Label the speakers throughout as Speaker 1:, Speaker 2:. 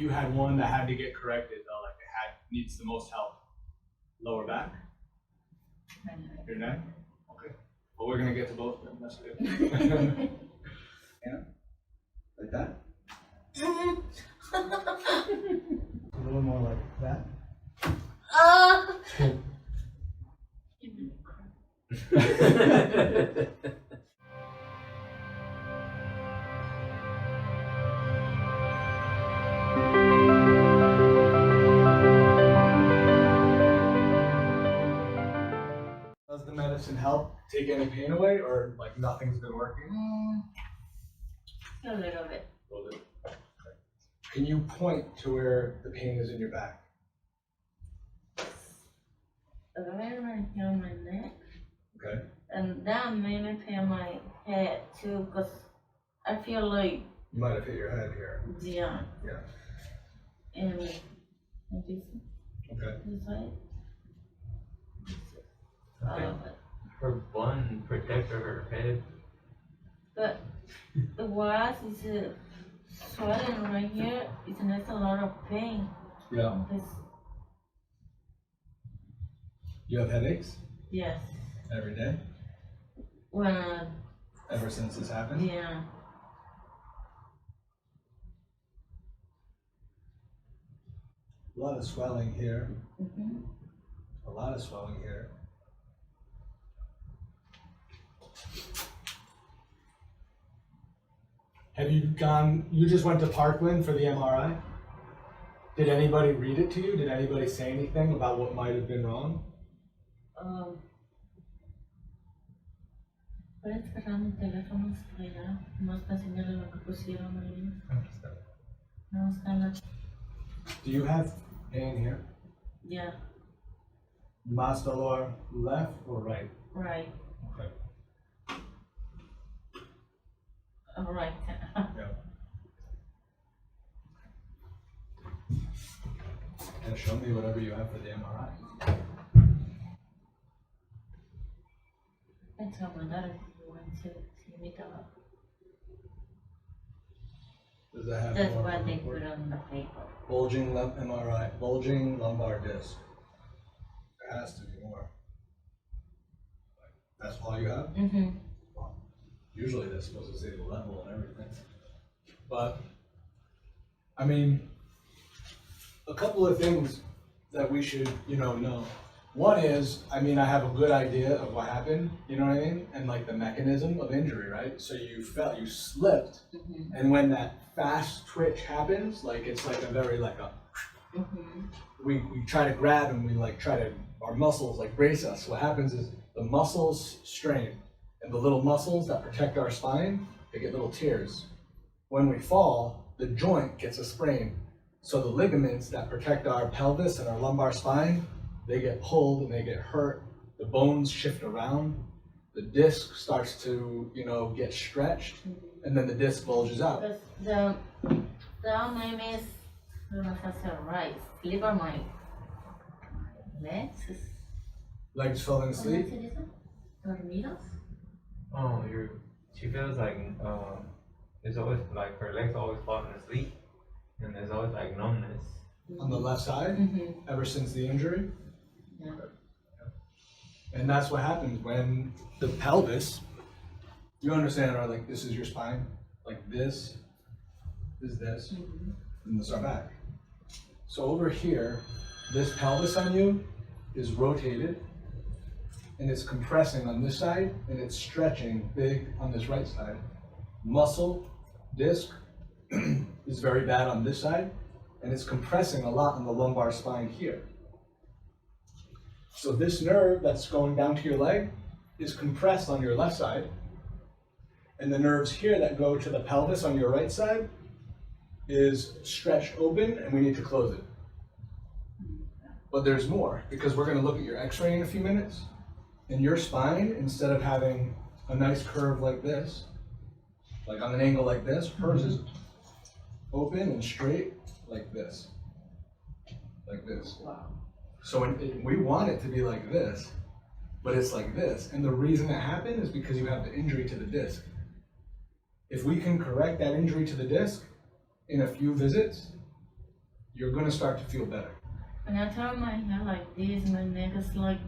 Speaker 1: you had one that had to get corrected, though, like needs the most help. Lower back? Your neck? Okay. Well, we're gonna get to both of them. That's good. Yeah? Like that? A little more like that. Does the medicine help take any pain away, or like nothing's been working?
Speaker 2: A little bit.
Speaker 1: A little bit. Okay. Can you point to where the pain is in your back?
Speaker 2: Right here on my neck.
Speaker 1: Okay.
Speaker 2: And that made me pain my head too, because I feel like.
Speaker 1: You might have hit your head here.
Speaker 2: Yeah.
Speaker 1: Yeah.
Speaker 2: And this.
Speaker 1: Okay.
Speaker 2: This side.
Speaker 3: Her bun protected her head.
Speaker 2: But the worst is swelling right here. It's not a lot of pain.
Speaker 1: Yeah. You have headaches?
Speaker 2: Yes.
Speaker 1: Every day?
Speaker 2: When
Speaker 1: Ever since this happened?
Speaker 2: yeah.
Speaker 1: A lot of swelling here.
Speaker 2: Mm-hmm.
Speaker 1: A lot of swelling here. Have you gone, you just went to Parkland for the MRI? Did anybody read it to you? Did anybody say anything about what might have been wrong?
Speaker 2: Puedes cerrar mi teléfono allá, más para enseñarle lo que pusieron ahí. No, está la.
Speaker 1: Do you have pain here?
Speaker 2: Yeah,
Speaker 1: Más dolor left or right?
Speaker 2: right.
Speaker 1: Okay.
Speaker 2: Right.
Speaker 1: Yeah. And show me whatever you have for the MRI.
Speaker 2: I tell my daughter if you want to see me talk.
Speaker 1: Does that have
Speaker 2: That's
Speaker 1: more
Speaker 2: what they
Speaker 1: report?
Speaker 2: put on the paper.
Speaker 1: Bulging MRI, bulging lumbar disc. There has to be more. That's all you have?
Speaker 2: Mm-hmm.
Speaker 1: Well, usually they're supposed to say the level and everything. But, I mean, a couple of things that we should, know. One is, I have a good idea of what happened, you know what I mean? And like the mechanism of injury, right? So you fell, you slipped, and when that fast twitch happens, like it's like a very like a, we try to grab and we like try to, our muscles like brace us. What happens is the muscles strain, and the little muscles that protect our spine, they get little tears. When we fall, the joint gets a sprain. So the ligaments that protect our pelvis and our lumbar spine, they get pulled and they get hurt. The bones shift around. The disc starts to, get stretched, and then the disc bulges out.
Speaker 2: The name is right. Liver my legs.
Speaker 1: Legs falling asleep.
Speaker 2: Dormidos.
Speaker 3: Oh, she feels like there's always like her legs always falling asleep, and there's always like numbness.
Speaker 1: On the left side, ever since the injury.
Speaker 2: Yeah.
Speaker 1: And that's what happens when the pelvis, you understand, or like this is your spine, like this is this, and this is our back. So over here, this pelvis on you is rotated, and it's compressing on this side, and it's stretching big on this right side. Muscle, disc, is very bad on this side, and it's compressing a lot on the lumbar spine here. So this nerve that's going down to your leg is compressed on your left side, and the nerves here that go to the pelvis on your right side is stretched open, and we need to close it. But there's more, because we're going to look at your X-ray in a few minutes, and your spine, instead of having a nice curve like this, like on an angle like this, hers is open and straight like this. Like this.
Speaker 2: Wow.
Speaker 1: So we want it to be like this, but it's like this. And the reason that happened is because you have the injury to the disc. If we can correct that injury to the disc in a few visits, you're gonna start to feel better.
Speaker 2: When I turn my hair like this, my neck is like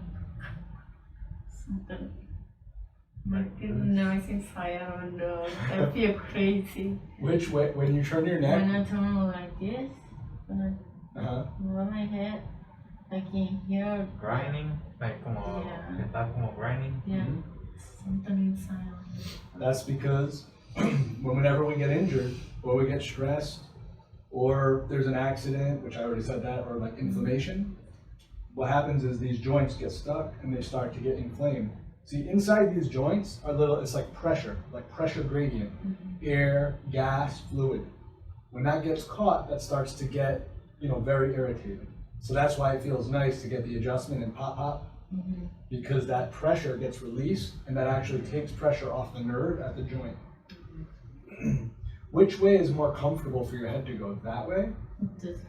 Speaker 2: something. Like noise inside, I don't know. I feel crazy.
Speaker 1: Which way? When you turn your neck?
Speaker 2: When I turn like this, when I
Speaker 1: Uh-huh.
Speaker 2: roll my head, I can hear.
Speaker 3: Grinding, like como,
Speaker 2: Yeah.
Speaker 3: está como grinding.
Speaker 2: Yeah,
Speaker 1: Mhm.
Speaker 2: something inside.
Speaker 1: That's because whenever we get injured, or we get stressed, or there's an accident, which I already said that, or like inflammation, what happens is these joints get stuck and they start to get inflamed. See, inside these joints are it's like pressure gradient, air, gas, fluid. When that gets caught, that starts to get, very irritated. So that's why it feels nice to get the adjustment and pop, because that pressure gets released and that actually takes pressure off the nerve at the joint. Which way is more comfortable for your head to go? That way?
Speaker 2: This,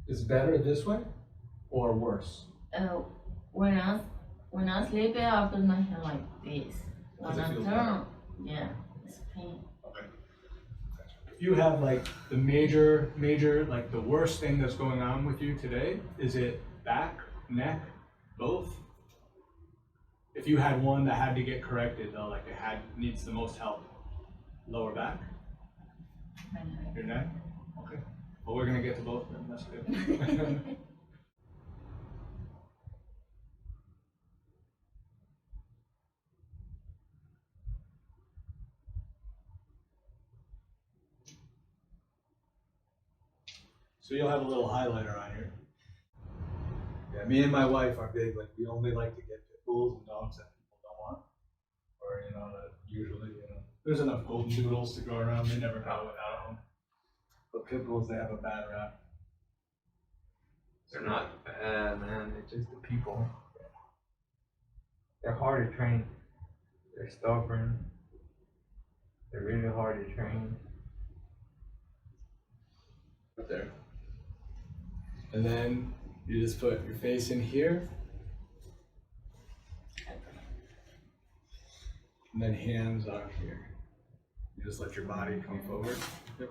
Speaker 1: Is better this way or worse?
Speaker 2: when I sleep, I put my hair like this. When
Speaker 1: Does it
Speaker 2: I
Speaker 1: feel
Speaker 2: turn, yeah, it's pain.
Speaker 1: Okay. If you have like the major, like the worst thing that's going on with you today, is it back, neck, both? If you had one that had to get corrected though, like needs the most help, lower back,
Speaker 2: My neck.
Speaker 1: your neck? Okay. Well, we're gonna get to both of them, that's good. So you'll have a little highlighter on here. Yeah, me and my wife are big, like we only like to get pit bulls and dogs that people don't want. Or, that usually, there's enough golden doodles to go around, they never go without them. But pit bulls, they have a bad rap.
Speaker 3: They're not bad, man. They're just the people. They're hard to train. They're stubborn. They're really hard to train.
Speaker 1: Right there. And then you just put your face in here. And then hands on here. You just let your body come forward. Yep.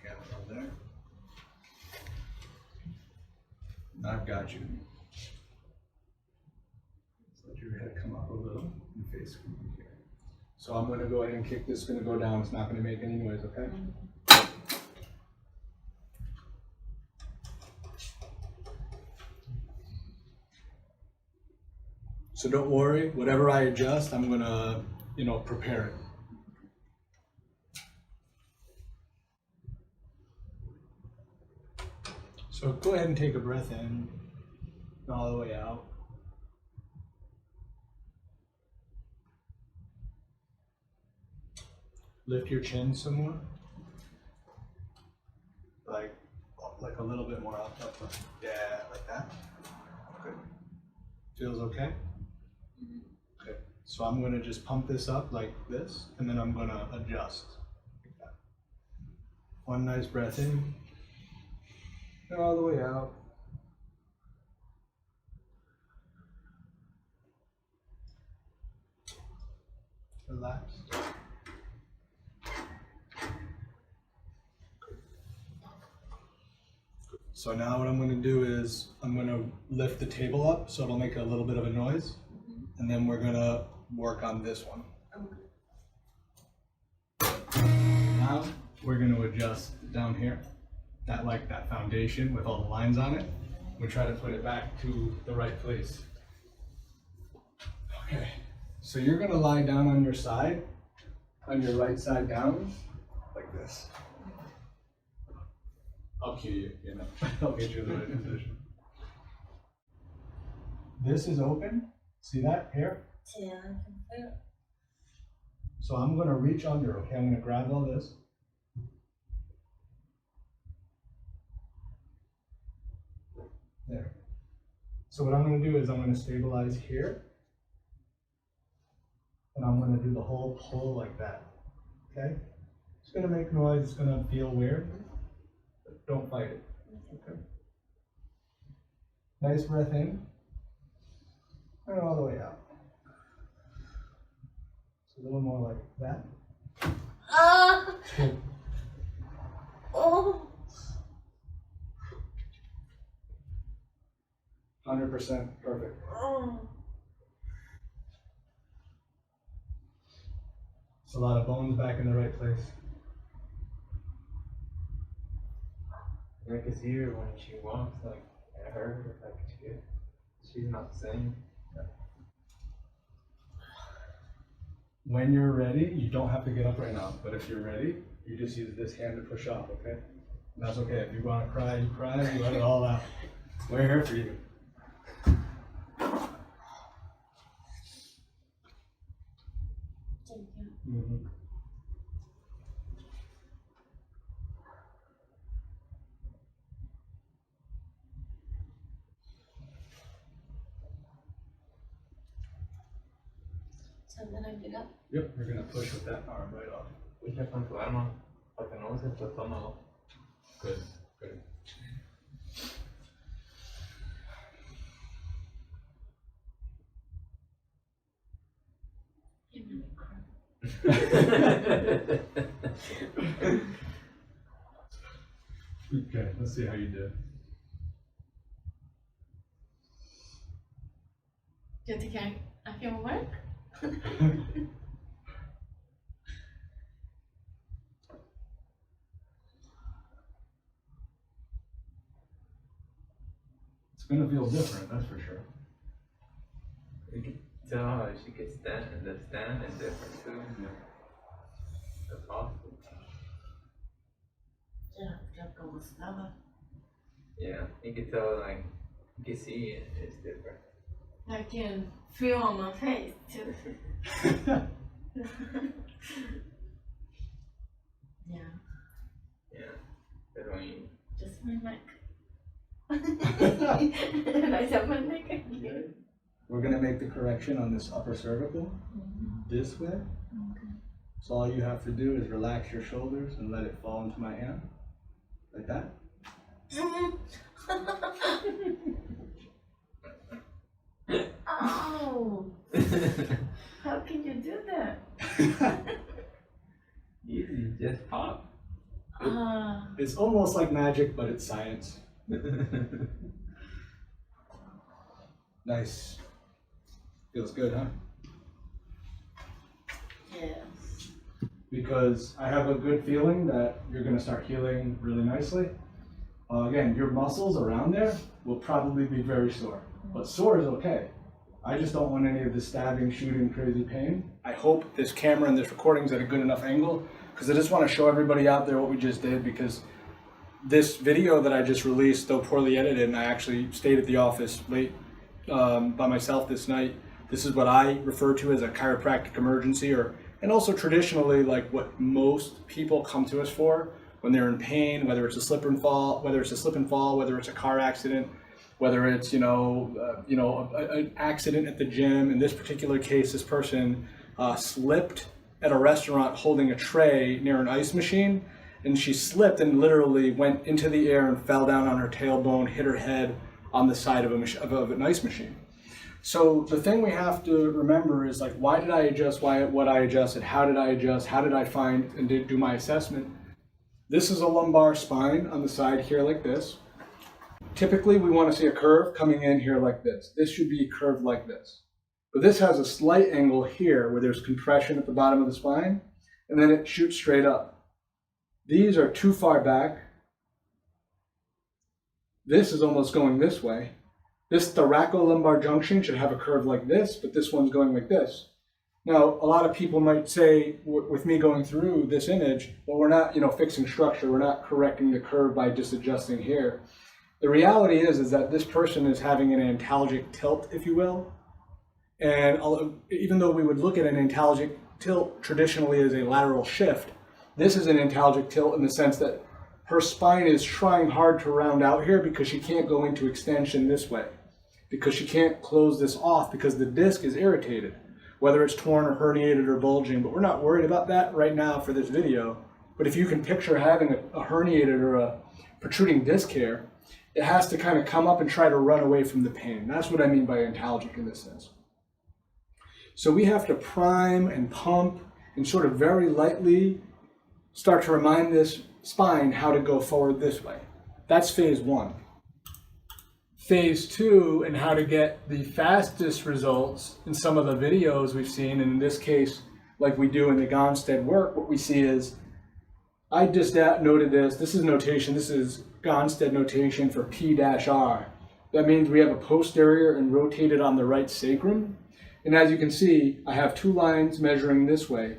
Speaker 1: Hands on there. And I've got you. Just let your head come up a little and face come in here. So I'm going to go ahead and kick this, it's going to go down. It's not going to make any noise, okay? So don't worry, whatever I adjust, I'm gonna, prepare it. So go ahead and take a breath in, and all the way out. Lift your chin some more. Like a little bit more up. Yeah, like that. Good. Feels okay? Okay, so I'm going to just pump this up like this, and then I'm going to adjust. Like that. One nice breath in, and all the way out. Relax. So now what I'm going to do is I'm going to lift the table up so it'll make a little bit of a noise. And then we're going to work on this one. Now we're going to adjust down here, that foundation with all the lines on it. We try to put it back to the right place. Okay, so you're going to lie down on your side, on your right side down, like this. I'll cue you, I'll get you in the right position. This is open. See that here?
Speaker 2: Yeah, I can feel it.
Speaker 1: So I'm going to reach under, okay? I'm going to grab all this. There. So what I'm going to do is I'm going to stabilize here. And I'm going to do the whole pull like that, okay? It's going to make noise, it's going to feel weird, but don't fight it, okay? Nice breath in, and all the way out. A little more like that.
Speaker 2: Ah!
Speaker 1: Good.
Speaker 2: Oh!
Speaker 1: 100% perfect. It's a lot of bones back in the right place.
Speaker 3: I can see her when she walks, like, at her, like, she's not the same.
Speaker 1: When you're ready, you don't have to get up right now, but if you're ready, you just use this hand to push off, okay? And that's okay. If you want to cry, you let it all out. We're here for you.
Speaker 2: Thank you.
Speaker 1: Mm-hmm.
Speaker 2: So then I get up.
Speaker 1: Yep, you're gonna push with that arm right off.
Speaker 3: Pucha con tu arma, para que no uses tu estómago.
Speaker 1: Good, good.
Speaker 2: Give me a crap.
Speaker 1: Okay, let's see how you do.
Speaker 2: Do you think I can work?
Speaker 1: It's gonna feel different, that's for sure.
Speaker 3: You can tell how she can stand, and the stand is different too.
Speaker 1: Yeah.
Speaker 3: The posture.
Speaker 2: Ya como estaba.
Speaker 3: Yeah, you can tell, like, you can see it's different.
Speaker 2: I can feel on my face too. Yeah,
Speaker 3: Yeah, that's when you,
Speaker 2: just my neck. And I said my neck again.
Speaker 1: We're gonna make the correction on this upper cervical this way.
Speaker 2: Okay.
Speaker 1: So all you have to do is relax your shoulders and let it fall into my hand. Like that.
Speaker 2: Oh! How can you do that?
Speaker 3: easy, just pop.
Speaker 1: It's almost like magic, but it's science. Nice. Feels good, huh?
Speaker 2: Yes.
Speaker 1: Because I have a good feeling that you're gonna start healing really nicely. Again, your muscles around there will probably be very sore, but sore is okay. I just don't want any of the stabbing, shooting, crazy pain. I hope this camera and this recording is at a good enough angle, because I just want to show everybody out there what we just did, because this video that I just released, though poorly edited, and I actually stayed at the office late by myself this night, this is what I refer to as a chiropractic emergency, and also traditionally like what most people come to us for when they're in pain, whether it's a slip and fall, whether it's a car accident, whether it's an accident at the gym. In this particular case, this person slipped at a restaurant holding a tray near an ice machine, and she slipped and literally went into the air and fell down on her tailbone, hit her head on the side of an ice machine. So the thing we have to remember is, like, why did I adjust, what I adjusted, how did I adjust, how did I find and do my assessment? This is a lumbar spine on the side here like this. Typically we want to see a curve coming in here like this. This should be curved like this. But this has a slight angle here where there's compression at the bottom of the spine, and then it shoots straight up. These are too far back. This is almost going this way. This thoracolumbar junction should have a curve like this, but this one's going like this. Now, a lot of people might say, with me going through this image, well, we're not, fixing structure. We're not correcting the curve by just adjusting here. The reality is that this person is having an antalgic tilt, if you will. And even though we would look at an antalgic tilt traditionally as a lateral shift, this is an antalgic tilt in the sense that her spine is trying hard to round out here because she can't go into extension this way, because she can't close this off because the disc is irritated, whether it's torn or herniated or bulging. But we're not worried about that right now for this video. But if you can picture having a herniated or a protruding disc here, it has to kind of come up and try to run away from the pain. That's what I mean by antalgic in this sense. So we have to prime and pump and sort of very lightly start to remind this spine how to go forward this way. That's phase one. phase 2 and how to get the fastest results in some of the videos we've seen, and in this case, like we do in the Gonstead work, what we see is, I just noted this is notation, this is Gonstead notation for P-R. That means we have a posterior and rotated on the right sacrum. And as you can see, I have 2 lines measuring this way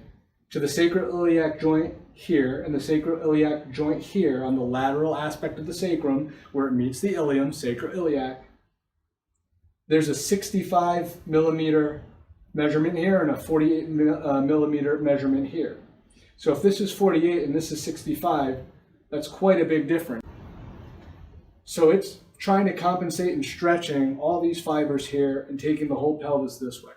Speaker 1: to the sacroiliac joint here and the sacroiliac joint here on the lateral aspect of the sacrum where it meets the ilium, sacroiliac. There's a 65 millimeter measurement here and a 48 millimeter measurement here. So if this is 48 and this is 65, that's quite a big difference. So it's trying to compensate and stretching all these fibers here and taking the whole pelvis this way.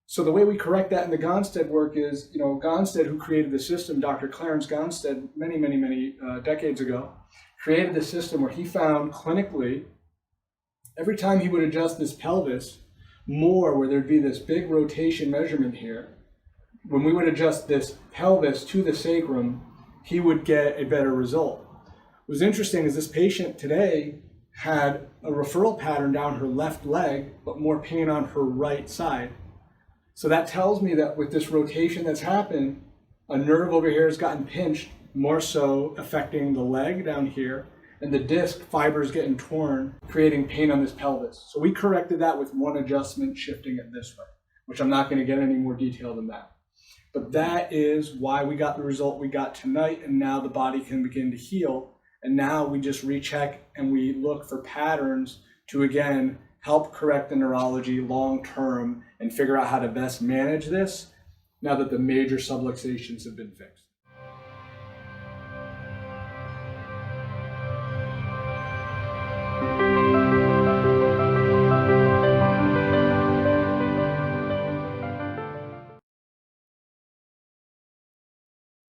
Speaker 1: So the way we correct that in the Gonstead work is, Gonstead, who created the system, Dr. Clarence Gonstead, many decades ago, created the system where he found clinically, every time he would adjust this pelvis more, where there'd be this big rotation measurement here, when we would adjust this pelvis to the sacrum, he would get a better result. What was interesting is this patient today had a referral pattern down her left leg, but more pain on her right side. So that tells me that with this rotation that's happened, a nerve over here has gotten pinched, more so affecting the leg down here, and the disc fibers getting torn, creating pain on this pelvis. So we corrected that with one adjustment, shifting it this way, which I'm not going to get any more detail than that. But that is why we got the result we got tonight, and now the body can begin to heal. And now we just recheck and we look for patterns to, again, help correct the neurology long term and figure out how to best manage this now that the major subluxations have been fixed.